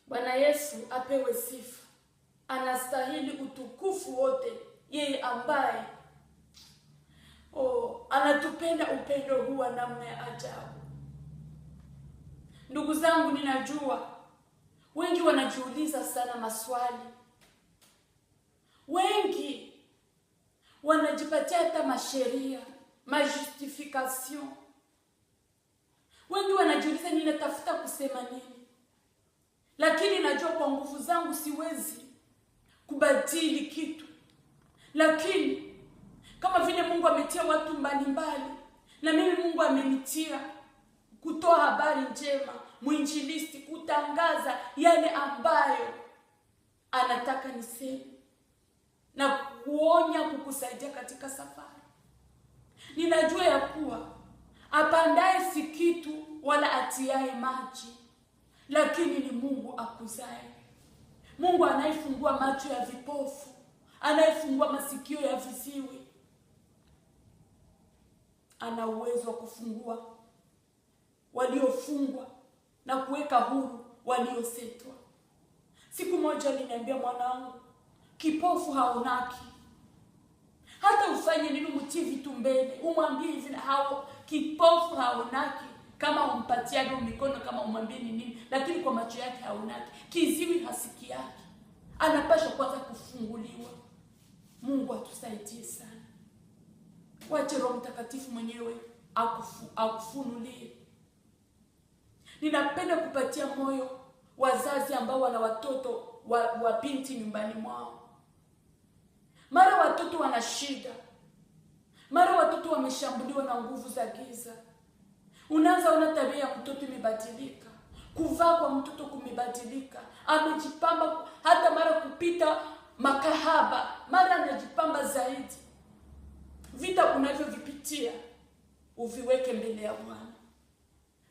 Bwana Yesu apewe sifa. Anastahili utukufu wote, yeye ambaye anatupenda upendo huu wa namna ya ajabu. Ndugu zangu, ninajua wengi wanajiuliza sana maswali. Wengi wanajipatia hata masheria, majustification. Wengi wanajiuliza ninatafuta kusema nini. Lakini najua kwa nguvu zangu siwezi kubadili kitu. Lakini kama vile Mungu ametia watu mbalimbali, na mimi Mungu amenitia kutoa habari njema, mwinjilisti, kutangaza yale ambayo anataka niseme na kuonya, kukusaidia katika safari. Ninajua ya kuwa apandaye si kitu wala atiaye maji, lakini ni Mungu akuzaye. Mungu anayefungua macho ya vipofu, anayefungua masikio ya viziwi, ana uwezo wa kufungua waliofungwa na kuweka huru waliosetwa. Siku moja aliniambia, mwanangu, kipofu haonaki. Hata ufanye nini, mtie vitu mbele, umwambie hivi hao, kipofu haonaki. Kama umpatiage mikono, kama umwambie nini, lakini kwa macho yake haonaki. Kiziwi hasiki yake, anapaswa kwanza kufunguliwa. Mungu atusaidie sana. Wache Roho Mtakatifu mwenyewe akufunulie. Ninapenda kupatia moyo wazazi ambao wana watoto wa binti nyumbani mwao. Mara watoto wana shida, mara watoto wameshambuliwa na nguvu za giza. Unaanza ona tabia ya mtoto imebadilika, kuvaa kwa mtoto kumebadilika, amejipamba, hata mara kupita makahaba, mara anajipamba zaidi. Vita unavyovipitia uviweke mbele ya Bwana,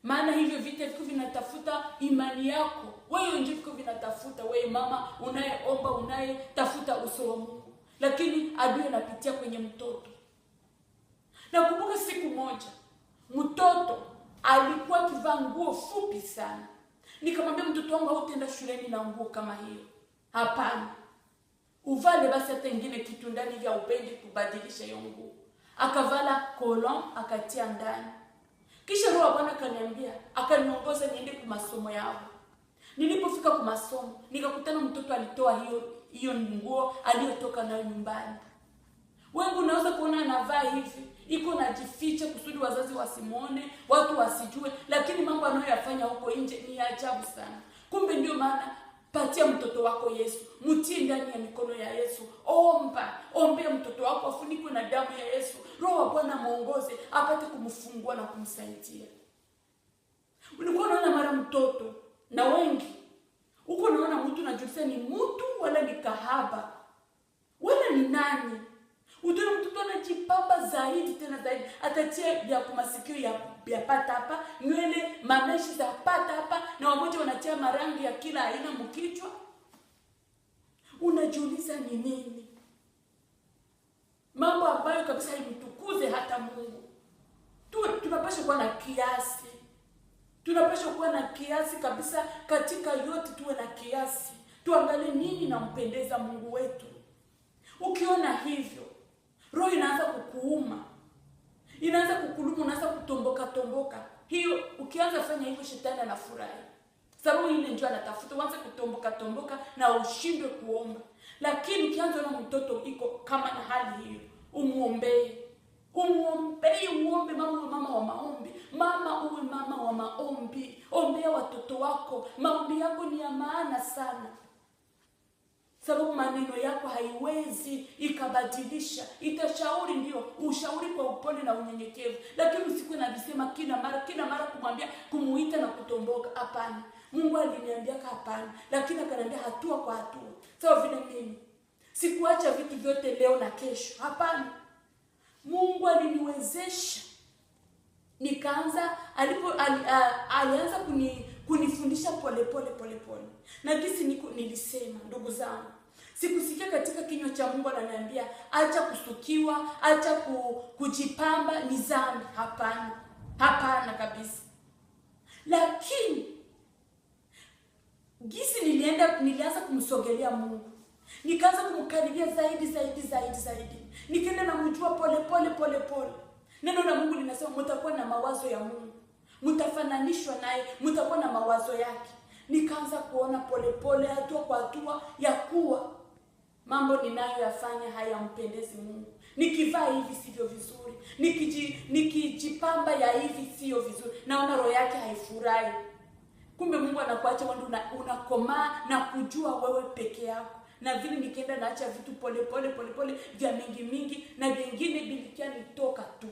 maana hivyo vita viko vinatafuta imani yako. Wewe ndio viko vinatafuta, wewe mama unayeomba, unayetafuta uso wa Mungu, lakini adui anapitia kwenye mtoto. Nakumbuka siku moja mtoto alikuwa akivaa nguo fupi sana. Nikamwambia mtoto wangu, hautaenda shuleni na nguo kama hiyo. Hapana, uvale basi hata ingine kitu ndani ya upendi kubadilisha hiyo nguo. Akavala kolon akatia ndani. Kisha Roho Bwana akaniambia, akaniongoza niende kwa masomo yao. Nilipofika kwa masomo, nikakutana mtoto alitoa hiyo nguo aliyotoka nayo nyumbani. Wewe unaweza kuona anavaa hivi, iko najificha kusudi wazazi wasimuone, watu wasijue, lakini mambo anayoyafanya huko nje ni ajabu sana. Kumbe ndio maana patia mtoto wako Yesu, mtie ndani ya mikono ya Yesu. Ombea mtoto wako afunikwe na damu ya Yesu. Roho wa Bwana muongoze apate kumfungua na kumsaidia. Ulikuwa unaona mara mtoto, na wengi uko unaona mtu unajiuliza ni mtu wala ni kahaba wala ni nani. Utaona mtoto anajipamba zaidi tena zaidi, atatia vya kumasikio ya pata hapa, nywele mameshi za pata hapa, na wamoja wanatia marangi ya kila aina mkichwa. Unajiuliza ni nini? Mambo ambayo kabisa haimtukuze hata Mungu. Tunapaswa kuwa na kiasi. Tunapaswa kuwa na kiasi kabisa katika yote, tuwe na kiasi. Tuangalie nini nampendeza Mungu wetu. Ukiona hivyo, roho inaanza kukuuma, inaanza kukuluma, unaanza kutomboka. Hiyo ukianza fanya hivyo, shetani anafurahi. Sababu ile ndio anatafuta, uanze kutomboka na ushindwe kuomba. Lakini ukianza na mtoto iko kama na hali hiyo, umuombe mama wa maombi. Mama uwe mama wa maombi. Ombea watoto wako. Maombi yako ni ya maana sana. Sababu maneno yako haiwezi ikabadilisha. Itashauri ndio, ushauri kwa upole na unyenyekevu. Lakini usikue na visema kila mara kumwambia, kumuita na kutomboka. Hapana. Mungu aliniambia hapana, lakini akaniambia hatua kwa hatua. Sawa vile mimi sikuacha vitu vyote leo na kesho. Hapana. Mungu aliniwezesha. Nikaanza alianza kunifundisha pole. Na kisi nilisema, ndugu zangu, sikusikia katika kinywa cha Mungu ananiambia acha kusukiwa, acha kujipamba ni dhambi. Hapana kabisa. Lakini gisi nilianza kumsogelea Mungu. Nikaanza kumkaribia zaidi. Nikaenda namjua pole. Neno la Mungu linasema mtakuwa na mawazo ya Mungu. Mtafananishwa naye, mtakuwa na mawazo yake. Nikaanza kuona pole, hatua kwa hatua ya kuwa mambo ninayoyafanya hayampendezi Mungu. Nikivaa hivi sivyo vizuri. Nikijipamba ya hivi sio vizuri. Naona roho yake haifurahi. Kumbe Mungu anakuacha wewe unakomaa na kujua wewe peke yako. Na vile nikaenda naacha vitu pole vya mingi na vingine bilikia nitoka tu.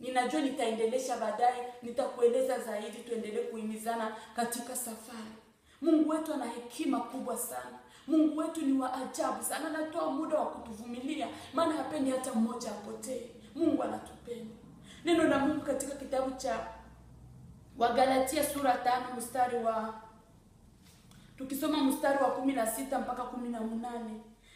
Ninajua nitaendelesha baadaye, nitakueleza zaidi, tuendelee kuhimizana katika safari. Mungu wetu ana hekima kubwa sana. Mungu wetu ni wa ajabu sana, anatoa muda wa kutuvumilia, maana hapendi hata mmoja apotee. Mungu anatupenda. Neno la Mungu katika kitabu cha Wagalatia sura 5 mstari wa tukisoma mstari wa 16 mpaka 18.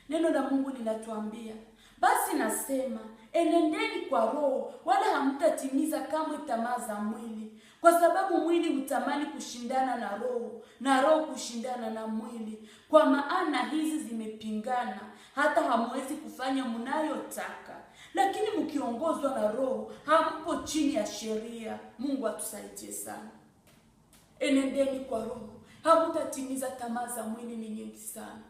Neno la Mungu linatuambia, basi nasema, enendeni kwa roho, wala hamtatimiza kamwe tamaa za mwili. Kwa sababu mwili hutamani kushindana na roho, na roho kushindana na mwili. Kwa maana hizi zimepingana, hata hamwezi kufanya mnayotaka. Lakini mkiongozwa na roho, hampo chini ya sheria. Mungu atusaidie sana. Enendeni kwa roho, hamtatimiza tamaa za mwili ni nyingi sana.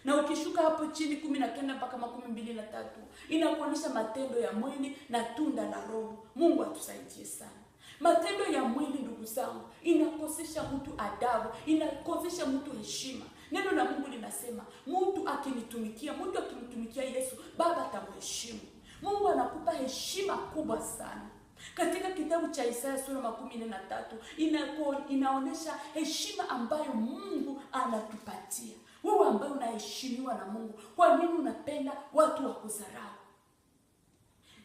Na ukishuka hapo chini 19 mpaka 23 inakuonyesha matendo ya mwili na tunda la roho. Mungu atusaidie sana. Matendo ya mwili, ndugu zangu, inakosesha mtu adabu, inakosesha mtu heshima. Neno la Mungu linasema, mtu akimtumikia Yesu, Baba atamheshimu. Mungu anakupa heshima kubwa sana. Katika kitabu cha Isaya sura 43 inaonyesha heshima ambayo Mungu anatupatia. Wewe ambaye unaheshimiwa na Mungu, kwa nini unapenda watu wakudharau?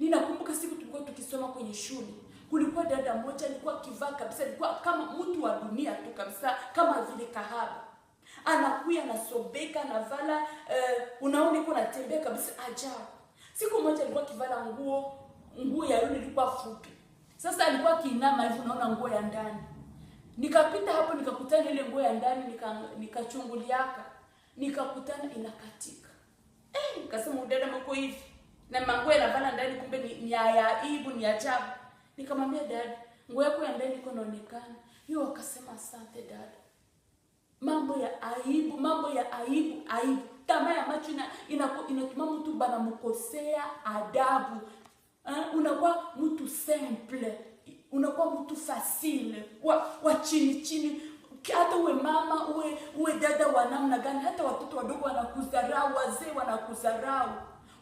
Ninakumbuka siku tulikuwa tukisoma kwenye shule, kulikuwa dada mmoja alikuwa kivaa kabisa, alikuwa kama mtu wa dunia tu kabisa, kama vile kahaba. Anakuya anasobeka na vala unaona iko natembea kabisa ajabu. Siku moja alikuwa kivala nguo ya yule ilikuwa fupi. Sasa alikuwa kiinama hivi, unaona nguo ya ndani. Nikapita hapo nikakutana ile nguo ya ndani, nikachunguliaka. Nikakutana inakatika. Nikasema dada mko hivi. Na manguo yanavala ndani kumbe ni ya aibu, ni ajabu. Nikamwambia dada, nguo yako ya ndani iko inaonekana. Yeye akasema asante dada. Mambo ya aibu. Tamaa ya macho inatuma mtu bana mkosea adabu. Unakuwa mtu simple, unakuwa mtu facile, wa chini. Hata uwe mama, uwe dada wa namna gani, hata watoto wadogo wanakudharau, wazee wanakudharau.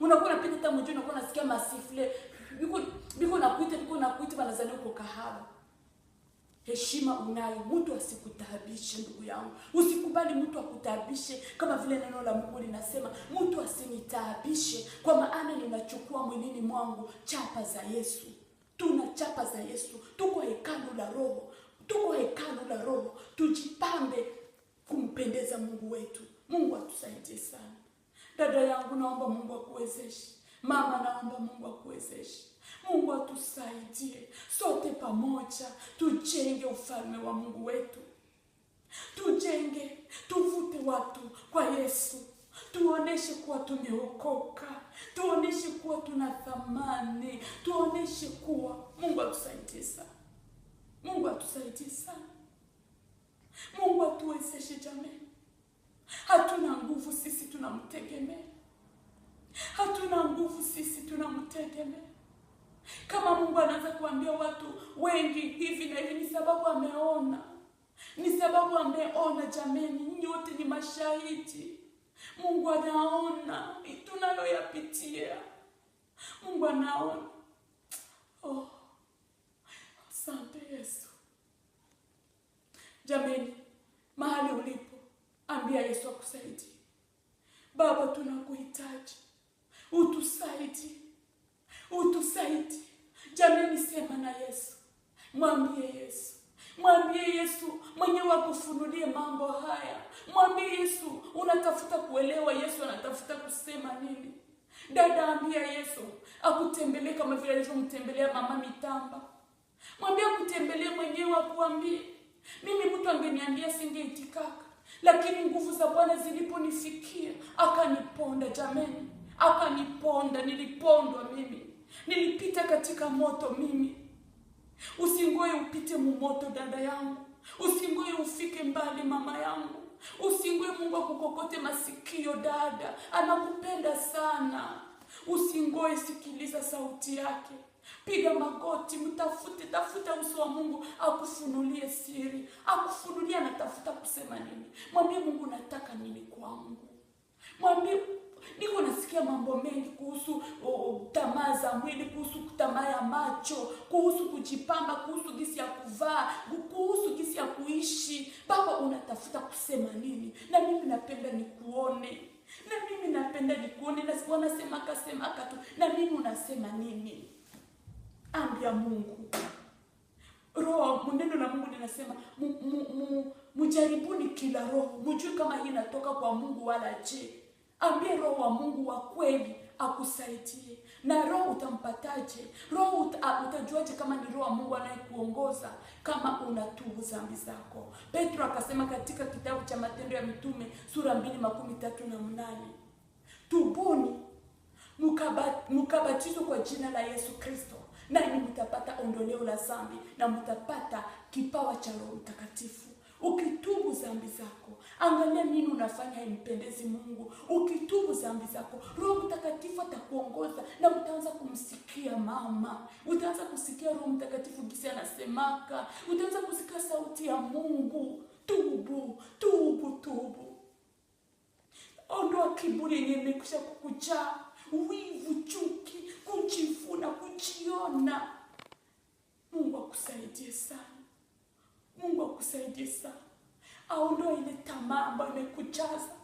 Unakuwa unapita hata mjini, unakuwa unasikia masifle. Biko nakuita wanazani uko kahaba. Heshima unayo, mtu asikutaabishe ndugu yangu. Usikubali mtu akutaabishe, kama vile neno la Mungu linasema, mtu asinitaabishe, kwa maana ninachukua mwilini mwangu chapa za Yesu. Tuna chapa za Yesu, tuko hekalu la Roho. Tujipambe kumpendeza Mungu wetu. Mungu atusaidie sana. Dada yangu, naomba Mungu akuwezeshe. Mama, naomba Mungu akuwezeshe. Mungu atusaidie. Sote pamoja tujenge ufalme wa Mungu wetu. Tuvute watu kwa Yesu. Tuoneshe kuwa tumeokoka. Tuoneshe kuwa tuna thamani. Tuoneshe kuwa Mungu atusaidie sana. Mungu atuwezeshe jamani. Hatuna nguvu sisi, tunamtegemea. Kama Mungu anaanza kuambia watu wengi hivi na hivi, ni sababu ameona. Jamani, nyote ni mashahidi. Mungu anaona tunayoyapitia. Mungu anaona. Asante Yesu. Jamani, mahali ulipo, ambia Yesu akusaidie. Baba, tunakuhitaji. Utusaidie. Jamani, sema na Yesu. Mwambie Yesu mwenyewe akufunulie mambo haya. Mwambie Yesu unatafuta kuelewa Yesu anatafuta kusema nini. Dada, ambia Yesu akutembelee kama vile alivyomtembelea mama Mitamba. Mwambie akutembelee mwenyewe, akuambie. Mimi mtu angeniambia singeitikaka. lakini nguvu za Bwana ziliponifikia akaniponda. Jameni, akaniponda. Nilipondwa mimi, nilipita katika moto mimi. Usingoe upite mumoto dada yangu, usingoe ufike mbali mama yangu, usingoe Mungu akukokote masikio dada, anakupenda sana. Usingoe, sikiliza sauti yake, piga magoti, tafuta uso wa Mungu akufunulie siri, akufunulie anatafuta kusema nini. Mwambie Mungu, nataka nini kwangu. Mwambie, niko nasikia mambo mengi kuhusu tamaa za mwili, kuhusu tamaa ya macho, kuhusu kujipamba, kuhusu jinsi ya kuvaa, kuhusu jinsi ya kuishi. Baba, unatafuta kusema nini? Na mimi napenda nikuone. Na mimi napenda nikuone. Na wanasema akasema akatu. Na mimi unasema nini? Ambia Mungu. Roho, neno la Mungu linasema mujaribuni kila roho, mjue kama hii inatoka kwa Mungu wala je. Ambie Roho wa Mungu wa kweli akusaidie. Na roho utampataje? Roho utajuaje kama ni Roho wa Mungu anayekuongoza? Kama unatubu dhambi zako. Petro akasema katika kitabu cha Matendo ya Mitume sura 2:38, tubuni mukabatizwe kwa jina la Yesu Kristo, nanyi mtapata ondoleo la dhambi na mtapata kipawa cha Roho Mtakatifu. Ukitubu dhambi zako, angalia nini unafanya impendezi Mungu. Ukitubu dhambi zako, Roho Mtakatifu atakuongoza na utaanza kumsikia mama. Utaanza kusikia Roho Mtakatifu kisi anasemaka. Utaanza kusikia sauti ya Mungu. Tubu, tubu, tubu. Ondoa kiburi yenye imekwisha kukujaa, wivu, chuki, kujivuna, kujiona. Mungu akusaidie sana. Mungu akusaidie sana. Aondoe ile tamaa ambayo imekujaza.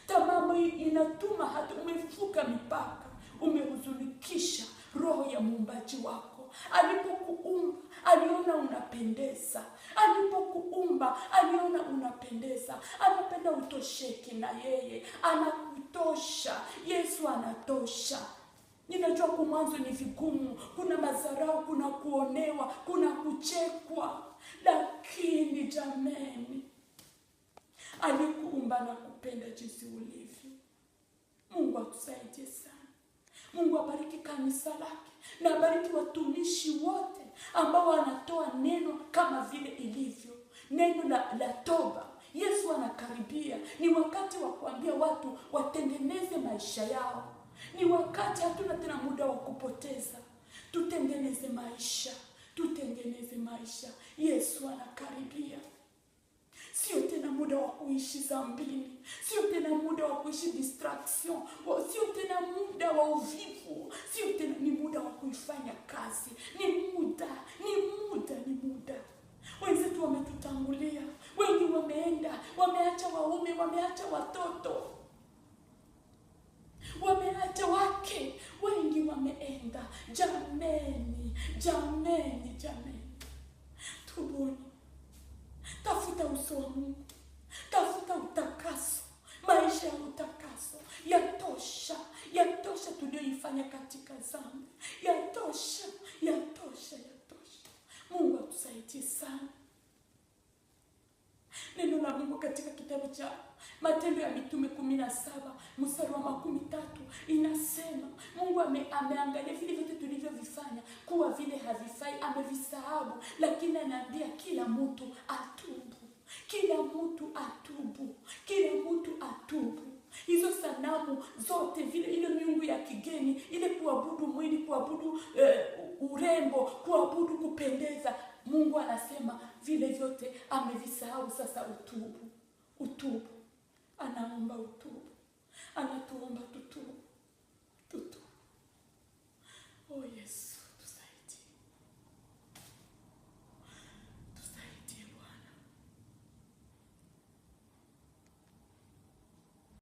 Tamaa ambayo inatuma hata umevuka mipaka, umehuzunikisha roho ya muumbaji wako. Alipokuumba aliona unapendeza. Alipokuumba aliona unapendeza. Anapenda utosheki na yeye. Anakutosha. Yesu anatosha. Ninajua kwa mwanzo ni vigumu, kuna madharau, kuna kuonewa, kuna kuchekwa, lakini jameni, alikuumba na kupenda jinsi ulivyo. Mungu atusaidie sana. Mungu abariki kanisa lake na abariki watumishi wote ambao wanatoa neno kama vile ilivyo. Neno la toba. Yesu anakaribia. Ni wakati wa kuambia watu watengeneze maisha yao. Ni wakati, hatuna tena muda wa kupoteza. Tutengeneze maisha. Tutengeneze maisha. Yesu anakaribia. Sio tena muda wa kuishi dhambini. Sio tena muda wa kuishi distraction. Sio tena muda wa uvivu. Sio tena, ni muda wa kuifanya kazi. Ni muda. Wenzetu wametutangulia. Wengi wameenda. Wameacha waume, wameacha watoto, wameacha wake. Wengi wameenda. Jameni. Tubuni. Tafuta uso wa Mungu. Tafuta utakaso. Maisha ya utakaso. Yatosha tulioifanya katika dhambi. Yatosha. Mungu atusaidie sana. Neno la Mungu katika kitabu cha Matendo ya Mitume 17:13 inasema Mungu ameangalia vile vyote tulivyovifanya kuwa vile havifai, amevisahau, lakini anaambia kila mtu atubu. Hizo sanamu zote vile, ile miungu ya kigeni, ile kuabudu mwili, kuabudu urembo, kuabudu kupendeza, Mungu anasema vile vyote amevisahau. Sasa utubu. Anaomba utubu. Anatuomba tutubu.